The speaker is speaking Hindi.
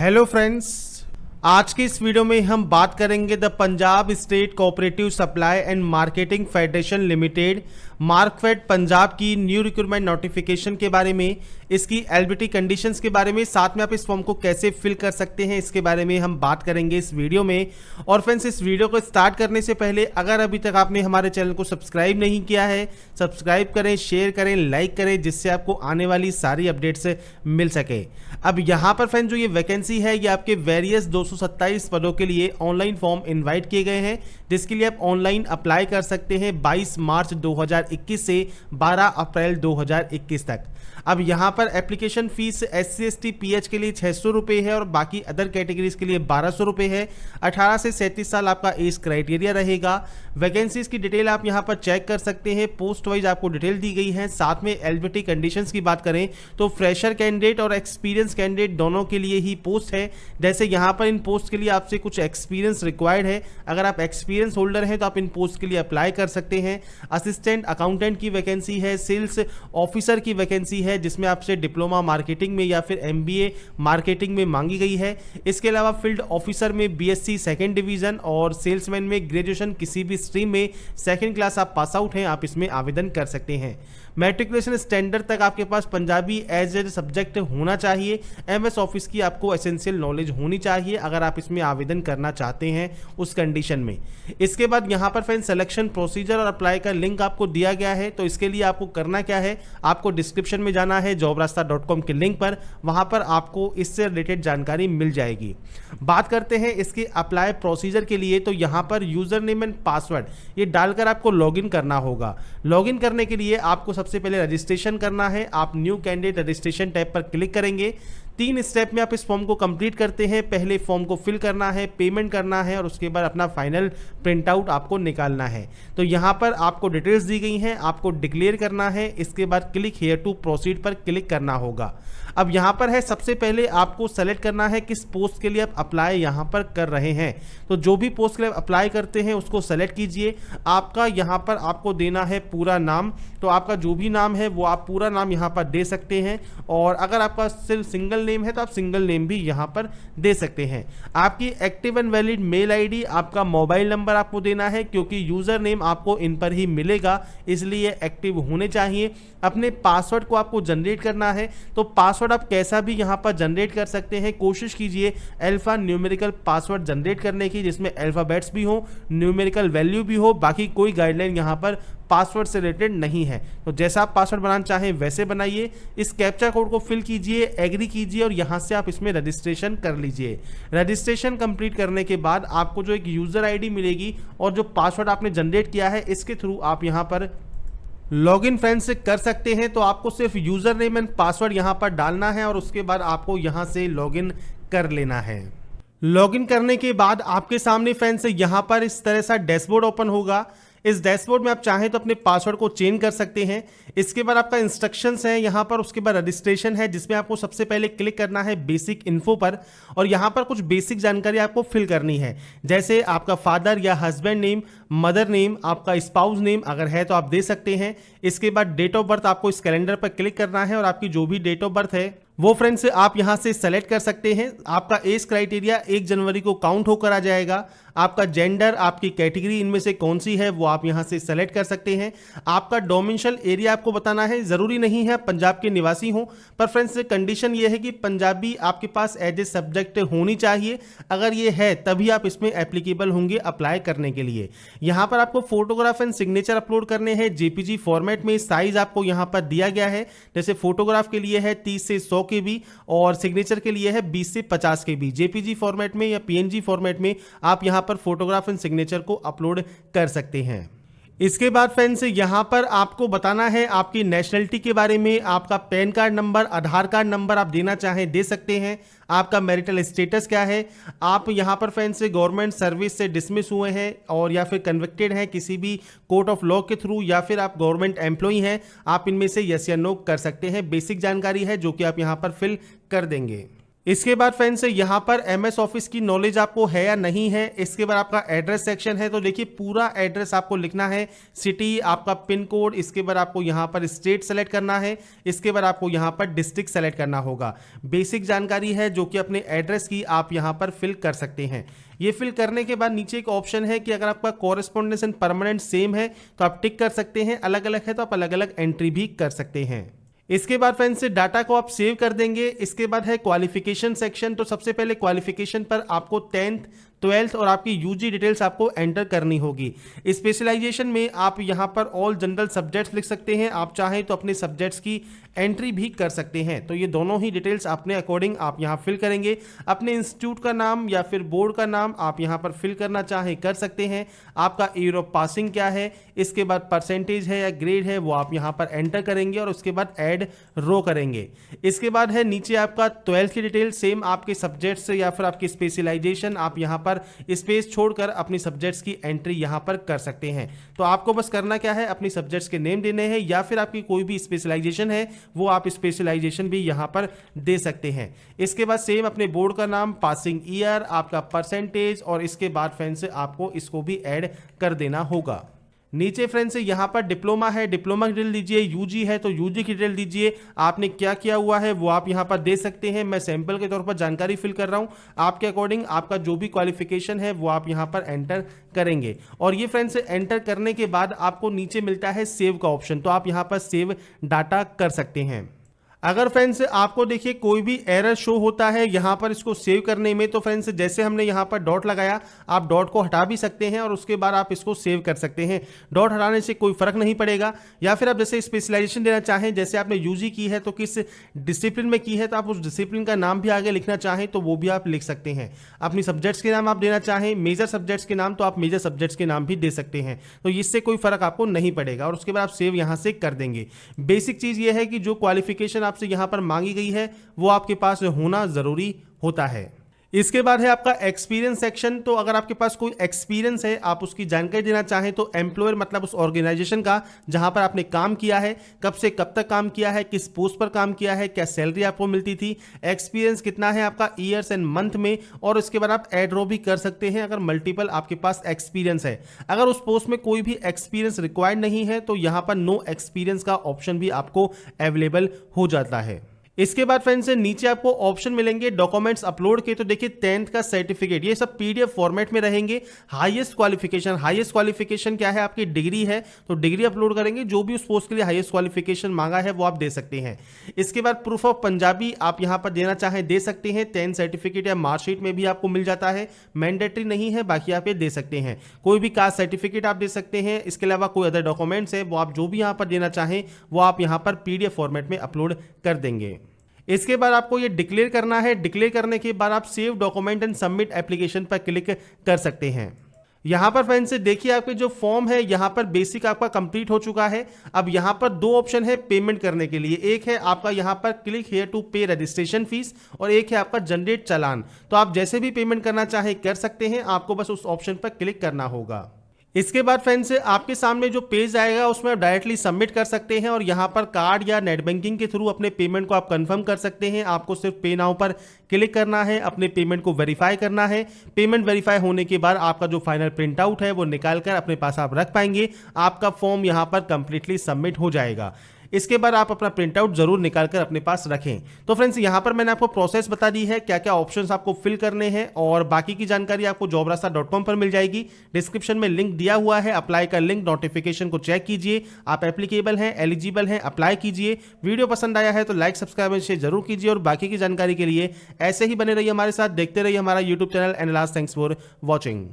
हेलो फ्रेंड्स, आज की इस वीडियो में हम बात करेंगे the Punjab state cooperative supply and marketing federation limited Markfed Punjab की न्यू रिक्रूटमेंट नोटिफिकेशन के बारे में, इसकी एलिजिबिलिटी कंडीशंस के बारे में, साथ में आप इस फॉर्म को कैसे फिल कर सकते हैं इसके बारे में हम बात करेंगे इस वीडियो में। और फ्रेंड्स, इस वीडियो को स्टार्ट करने से पहले अगर अभी तक आपने हमारे चैनल को सब्सक्राइब नहीं किया है, सब्सक्राइब करें, शेयर करें, लाइक करें, जिससे आपको आने वाली सारी अपडेट्स मिल सके। अब यहाँ पर फ्रेंड्स जो ये वैकेंसी है ये आपके वेरियस 227 पदों के लिए ऑनलाइन फॉर्म इनवाइट किए गए हैं, जिसके लिए आप ऑनलाइन अप्लाई कर सकते हैं 22 मार्च 2021 से 12 अप्रैल 2021 तक। अब यहाँ पर application fees SC ST PH के लिए 600 रुपये है और बाकी अदर कैटेगरीज के लिए 1200 रुपये है। 18 से 37 साल आपका एज क्राइटेरिया रहेगा। वैकेंसीज की डिटेल आप यहाँ पर चेक कर सकते हैं, पोस्ट वाइज आपको डिटेल दी गई है। साथ में एलिजिबिलिटी कंडीशंस की बात करें तो फ्रेशर कैंडिडेट और एक्सपीरियंस कैंडिडेट दोनों के लिए ही पोस्ट है। जैसे यहाँ पर इन पोस्ट के लिए आपसे कुछ एक्सपीरियंस रिक्वायर्ड है, अगर आप एक्सपीरियंस होल्डर हैं तो आप इन पोस्ट के लिए अप्लाई कर सकते हैं। असिस्टेंट अकाउंटेंट की वैकेंसी है, सेल्स ऑफिसर की वैकेंसी है जिसमें आपसे डिप्लोमा मार्केटिंग में या फिर MBA मार्केटिंग में मांगी गई है। इसके अलावा फील्ड ऑफिसर में BSc सेकेंड डिवीजन और सेल्समैन में ग्रेजुएशन किसी भी स्ट्रीम में सेकेंड क्लास आप पास आउट हैं, आप इसमें आवेदन कर सकते हैं। मैट्रिकुलेशन स्टैंडर्ड तक आपके पास पंजाबी एज ए सब्जेक्ट होना चाहिए। MS ऑफिस की आपको एसेंशियल नॉलेज होनी चाहिए अगर आप इसमें आवेदन करना चाहते हैं उस कंडीशन में। इसके बाद यहाँ पर फ्रेंड सिलेक्शन प्रोसीजर और अप्लाई का लिंक आपको दिया गया है, तो इसके लिए आपको करना क्या है, आपको डिस्क्रिप्शन में जाना है jobrasta.com के लिंक पर, वहाँ पर आपको इससे रिलेटेड जानकारी मिल जाएगी। बात करते हैं इसके अप्लाई प्रोसीजर के लिए, तो यहाँ पर यूजर नेम एंड पासवर्ड ये डालकर आपको लॉगिन करना होगा। लॉगिन करने के लिए आपको सबसे पहले रजिस्ट्रेशन करना है। आप न्यू कैंडिडेट रजिस्ट्रेशन टैब पर क्लिक करेंगे। 3 स्टेप में आप इस फॉर्म को कंप्लीट करते हैं। पहले फॉर्म को फिल करना है, पेमेंट करना है और उसके बाद अपना फाइनल प्रिंट आउट आपको निकालना है। तो यहाँ पर आपको डिटेल्स दी गई हैं, आपको डिक्लेयर करना है। इसके बाद क्लिक हियर टू प्रोसीड पर क्लिक करना होगा। अब यहाँ पर है सबसे पहले आपको सेलेक्ट करना है किस पोस्ट के लिए आप अप्लाई यहाँ पर कर रहे हैं। तो जो भी पोस्ट के लिए अप्लाई करते हैं उसको सेलेक्ट कीजिए। आपका यहाँ पर आपको देना है पूरा नाम, तो आपका जो भी नाम है वो आप पूरा नाम यहाँ पर दे सकते हैं। और अगर आपका सिर्फ सिंगल नेम है तो आप सिंगल नेम भी यहाँ पर दे सकते हैं। आपकी active and valid mail ID, आपका मोबाइल नंबर आपको देना है क्योंकि यूजर नेम आपको इन पर ही मिलेगा, इसलिए एक्टिव होने चाहिए। अपने पासवर्ड को आपको जनरेट करना है, तो पासवर्ड आप कैसा भी यहाँ पर जनरेट कर सकते हैं। कोशिश कीजिए अल्फा न्यूमेरिकल पासवर्ड जनरेट करने की जिसमें अल्फाबेट्स भी हो, न्यूमेरिकल वैल्यू भी हो, बाकी कोई गाइडलाइन यहाँ पर पासवर्ड से रिलेटेड नहीं है। तो जैसा आप पासवर्ड बनाना चाहें वैसे बनाइए। इस कैप्चा कोड को फिल कीजिए, एग्री कीजिए और यहाँ से आप इसमें रजिस्ट्रेशन कर लीजिए। रजिस्ट्रेशन कंप्लीट करने के बाद आपको जो एक यूजर ID मिलेगी और जो पासवर्ड आपने जनरेट किया है इसके थ्रू आप यहाँ पर लॉगिन फ्रेंड्स कर सकते हैं। तो आपको सिर्फ यूजर नेम एंड पासवर्ड यहाँ पर डालना है और उसके बाद आपको यहाँ से लॉगिन कर लेना है। लॉगिन करने के बाद आपके सामने फ्रेंड्स यहाँ पर इस तरह सा डैशबोर्ड ओपन होगा। इस डैशबोर्ड में आप चाहें तो अपने पासवर्ड को चेंज कर सकते हैं। इसके बाद आपका इंस्ट्रक्शंस है यहाँ पर, उसके बाद रजिस्ट्रेशन है जिसमें आपको सबसे पहले क्लिक करना है बेसिक इन्फो पर और यहाँ पर कुछ बेसिक जानकारी आपको फिल करनी है, जैसे आपका फादर या हस्बैंड नेम, मदर नेम, आपका स्पाउस नेम अगर है तो आप दे सकते हैं। इसके बाद डेट ऑफ बर्थ आपको इस कैलेंडर पर क्लिक करना है और आपकी जो भी डेट ऑफ बर्थ है वो फ्रेंड्स आप यहां से सेलेक्ट कर सकते हैं। आपका एज क्राइटेरिया 1 जनवरी को काउंट होकर आ जाएगा। आपका जेंडर, आपकी कैटेगरी इनमें से कौन सी है वो आप यहां से सेलेक्ट कर सकते हैं। आपका डोमिसाइल एरिया आपको बताना है, जरूरी नहीं है पंजाब के निवासी हो, पर फ्रेंड्स कंडीशन ये है कि पंजाबी आपके पास एज ए सब्जेक्ट होनी चाहिए। अगर ये है तभी आप इसमें एप्लीकेबल होंगे अप्लाई करने के लिए। यहाँ पर आपको फोटोग्राफ एंड सिग्नेचर अपलोड करने हैं JPG फॉर्मेट में। साइज आपको यहाँ पर दिया गया है, जैसे फोटोग्राफ के लिए है 30 से 100 KB और सिग्नेचर के लिए है 20 से 50 KB। JPG फॉर्मेट में या PNG फॉर्मेट में आप यहाँ पर फोटोग्राफ एंड सिग्नेचर को अपलोड कर सकते हैं। इसके बाद फ्रेंड्स यहाँ पर आपको बताना है आपकी नेशनलिटी के बारे में। आपका पैन कार्ड नंबर, आधार कार्ड नंबर आप देना चाहें दे सकते हैं। आपका मैरिटल स्टेटस क्या है, आप यहाँ पर फ्रेंड्स गवर्नमेंट सर्विस से डिसमिस हुए हैं और या फिर कन्विक्टेड हैं किसी भी कोर्ट ऑफ लॉ के थ्रू, या फिर आप गवर्नमेंट एम्प्लॉई हैं, आप इनमें से यस या नो कर सकते हैं। बेसिक जानकारी है जो कि आप यहाँ पर फिल कर देंगे। इसके बाद फ्रेंड्स यहाँ पर MS ऑफिस की नॉलेज आपको है या नहीं है। इसके बाद आपका एड्रेस सेक्शन है, तो देखिए पूरा एड्रेस आपको लिखना है, सिटी, आपका पिन कोड, इसके बाद आपको यहाँ पर स्टेट सेलेक्ट करना है, इसके बाद आपको यहाँ पर डिस्ट्रिक्ट सेलेक्ट करना होगा। बेसिक जानकारी है जो कि अपने एड्रेस की आप यहाँ पर फिल कर सकते हैं। ये फिल करने के बाद नीचे एक ऑप्शन है कि अगर आपका कॉरेस्पॉन्डेंस एंड परमानेंट सेम है तो आप टिक कर सकते हैं, अलग अलग है तो आप अलग अलग एंट्री भी कर सकते हैं। इसके बाद फ्रेंड्स से डाटा को आप सेव कर देंगे। इसके बाद है क्वालिफिकेशन सेक्शन, तो सबसे पहले क्वालिफिकेशन पर आपको 10th 12th और आपकी यूजी डिटेल्स आपको एंटर करनी होगी। स्पेशलाइजेशन में आप यहां पर ऑल जनरल सब्जेक्ट्स लिख सकते हैं, आप चाहें तो अपने सब्जेक्ट्स की एंट्री भी कर सकते हैं। तो ये दोनों ही डिटेल्स अपने अकॉर्डिंग आप यहां फिल करेंगे। अपने इंस्टीट्यूट का नाम या फिर बोर्ड का नाम आप यहां पर फिल करना चाहें कर सकते हैं। आपका ईयर ऑफ पासिंग क्या है, इसके बाद परसेंटेज है या ग्रेड है वो आप यहां पर एंटर करेंगे और उसके बाद ऐड रो करेंगे। इसके बाद है नीचे आपका 12th की डिटेल, सेम आपके सब्जेक्ट से या फिर आपकी स्पेशलाइजेशन आप यहां पर स्पेस छोड़कर अपनी सब्जेक्ट्स की एंट्री यहां पर कर सकते हैं। तो आपको बस करना क्या है, अपनी सब्जेक्ट्स के नेम देने हैं या फिर आपकी कोई भी स्पेशलाइजेशन है वो आप स्पेशलाइजेशन भी यहां पर दे सकते हैं। इसके बाद सेम अपने बोर्ड का नाम, पासिंग ईयर, आपका परसेंटेज और इसके बाद फ्रेंड्स से आपको इसको भी ऐड कर देना होगा। नीचे फ्रेंड्स यहाँ पर डिप्लोमा है, डिप्लोमा की डिटेल दीजिए, यूजी है तो यूजी की डिटेल दीजिए, आपने क्या किया हुआ है वो आप यहाँ पर दे सकते हैं। मैं सैंपल के तौर पर जानकारी फिल कर रहा हूँ, आपके अकॉर्डिंग आपका जो भी क्वालिफिकेशन है वो आप यहाँ पर एंटर करेंगे। और ये फ्रेंड्स एंटर करने के बाद आपको नीचे मिलता है सेव का ऑप्शन, तो आप यहाँ पर सेव डाटा कर सकते हैं। अगर फ्रेंड्स आपको देखिए कोई भी एरर शो होता है यहाँ पर इसको सेव करने में, तो फ्रेंड्स जैसे हमने यहाँ पर डॉट लगाया, आप डॉट को हटा भी सकते हैं और उसके बाद आप इसको सेव कर सकते हैं। डॉट हटाने से कोई फर्क नहीं पड़ेगा। या फिर आप जैसे स्पेशलाइजेशन देना चाहें, जैसे आपने यूजी की है तो किस डिसिप्लिन में की है, तो आप उस डिसिप्लिन का नाम भी आगे लिखना चाहें तो वो भी आप लिख सकते हैं। अपनी सब्जेक्ट्स के नाम आप देना चाहें, मेजर सब्जेक्ट्स के नाम, तो आप मेजर सब्जेक्ट्स के नाम भी दे सकते हैं। तो इससे कोई फर्क आपको नहीं पड़ेगा और उसके बाद आप सेव यहाँ से कर देंगे। बेसिक चीज़ ये है कि जो क्वालिफिकेशन आपसे यहाँ पर मांगी गई है वो आपके पास होना जरूरी होता है। इसके बाद है आपका एक्सपीरियंस सेक्शन, तो अगर आपके पास कोई एक्सपीरियंस है, आप उसकी जानकारी देना चाहें तो एम्प्लॉयर मतलब उस ऑर्गेनाइजेशन का जहां पर आपने काम किया है, कब से कब तक काम किया है, किस पोस्ट पर काम किया है, क्या सैलरी आपको मिलती थी, एक्सपीरियंस कितना है आपका ईयर्स एंड मंथ में, और उसके बाद आप एड रो भी कर सकते हैं अगर मल्टीपल आपके पास एक्सपीरियंस है। अगर उस पोस्ट में कोई भी एक्सपीरियंस रिक्वायर्ड नहीं है तो यहां पर नो एक्सपीरियंस का ऑप्शन भी आपको अवेलेबल हो जाता है। इसके बाद फ्रेंड्स नीचे आपको ऑप्शन मिलेंगे डॉक्यूमेंट्स अपलोड के, तो देखिए 10th का सर्टिफिकेट, ये सब PDF फॉर्मेट में रहेंगे। हाईएस्ट क्वालिफिकेशन क्या है, आपकी डिग्री है तो डिग्री अपलोड करेंगे, जो भी उस पोस्ट के लिए हाईएस्ट क्वालिफिकेशन मांगा है वो आप दे सकते हैं। इसके बाद प्रूफ ऑफ पंजाबी आप यहां पर देना चाहें दे सकते हैं, 10th सर्टिफिकेट या मार्कशीट में भी आपको मिल जाता है, मैंडेटरी नहीं है, बाकी आप ये दे सकते हैं। कोई भी कास्ट सर्टिफिकेट आप दे सकते हैं। इसके अलावा कोई अदर डॉक्यूमेंट्स है वो आप जो भी यहां पर देना चाहें वो आप यहां पर PDF फॉर्मेट में अपलोड कर देंगे। इसके बाद आपको ये डिक्लेयर करना है। डिक्लेयर करने के बाद आप save document and submit application पर क्लिक कर सकते हैं। यहां पर फ्रेंड्स देखिए आपके जो फॉर्म है यहां पर बेसिक आपका कंप्लीट हो चुका है। अब यहां पर दो ऑप्शन है पेमेंट करने के लिए, एक है आपका यहां पर क्लिक हियर टू पे रजिस्ट्रेशन फीस और एक है आपका जनरेट चालान। तो आप जैसे भी पेमेंट करना चाहे कर सकते हैं, आपको बस उस ऑप्शन पर क्लिक करना होगा। इसके बाद फ्रेंड्स आपके सामने जो पेज आएगा उसमें आप डायरेक्टली सबमिट कर सकते हैं और यहां पर कार्ड या नेट बैंकिंग के थ्रू अपने पेमेंट को आप कंफर्म कर सकते हैं। आपको सिर्फ पे नाउ पर क्लिक करना है, अपने पेमेंट को वेरीफाई करना है। पेमेंट वेरीफाई होने के बाद आपका जो फाइनल प्रिंट आउट है वो निकाल कर अपने पास आप रख पाएंगे। आपका फॉर्म यहां पर कंप्लीटली सबमिट हो जाएगा। इसके बाद आप अपना प्रिंट आउट जरूर निकाल कर अपने पास रखें। तो फ्रेंड्स यहां पर मैंने आपको प्रोसेस बता दी है, क्या क्या ऑप्शंस आपको फिल करने हैं और बाकी की जानकारी आपको jobrasta.com पर मिल जाएगी। डिस्क्रिप्शन में लिंक दिया हुआ है, अप्लाई का लिंक, नोटिफिकेशन को चेक कीजिए। आप एप्लीकेबल हैं, एलिजिबल हैं, अप्लाई कीजिए। वीडियो पसंद आया है तो लाइक सब्सक्राइब शेयर जरूर कीजिए और बाकी की जानकारी के लिए ऐसे ही बने रहिए हमारे साथ, देखते रहिए हमारा YouTube channel and last thanks for watching.